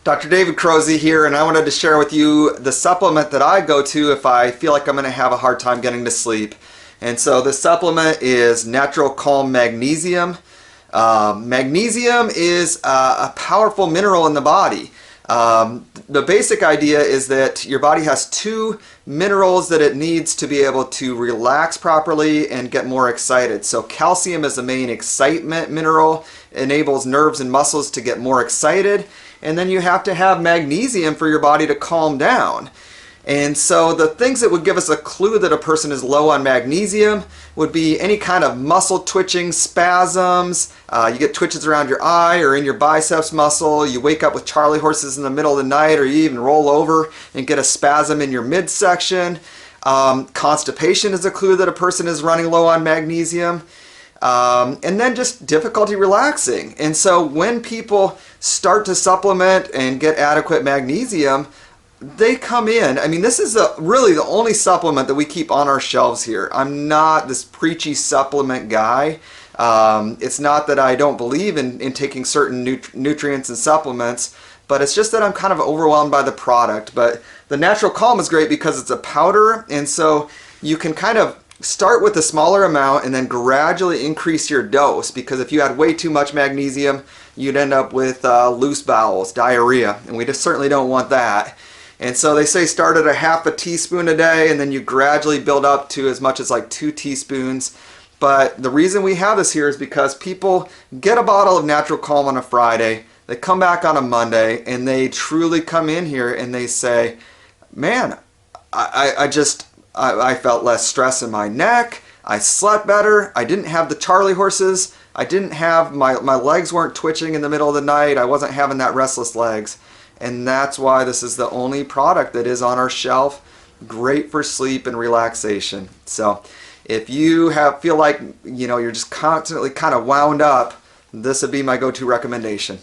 Dr. David Krohse here, and I wanted to share with you the supplement that I go to if I feel like I'm going to have a hard time getting to sleep. And so the supplement is Natural Calm Magnesium. Magnesium is a powerful mineral in the body. The basic idea is that your body has two minerals that it needs to be able to relax properly and get more excited. So calcium is the main excitement mineral, enables nerves and muscles to get more excited, and then you have to have magnesium for your body to calm down. And so the things that would give us a clue that a person is low on magnesium would be any kind of muscle twitching, spasms, you get twitches around your eye or in your biceps muscle, you wake up with charley horses in the middle of the night, or you even roll over and get a spasm in your midsection. Constipation is a clue that a person is running low on magnesium. And then just difficulty relaxing. And so when people start to supplement and get adequate magnesium, they come in. I mean, this is really the only supplement that we keep on our shelves here. I'm not this preachy supplement guy. It's not that I don't believe in taking certain nutrients and supplements, but it's just that I'm kind of overwhelmed by the product. But the Natural Calm is great because it's a powder, and so you can kind of start with a smaller amount and then gradually increase your dose, because if you had way too much magnesium, you'd end up with loose bowels, diarrhea, and we just certainly don't want that. And so they say start at a half a teaspoon a day, and then you gradually build up to as much as like 2 teaspoons. But the reason we have this here is because people get a bottle of Natural Calm on a Friday, they come back on a Monday, and they truly come in here and they say, man, I felt less stress in my neck, I slept better, I didn't have the charley horses, I didn't have, my legs weren't twitching in the middle of the night, I wasn't having that restless legs. And that's why this is the only product that is on our shelf. Great for sleep and relaxation. So if you feel like you're just constantly kind of wound up, this would be my go-to recommendation.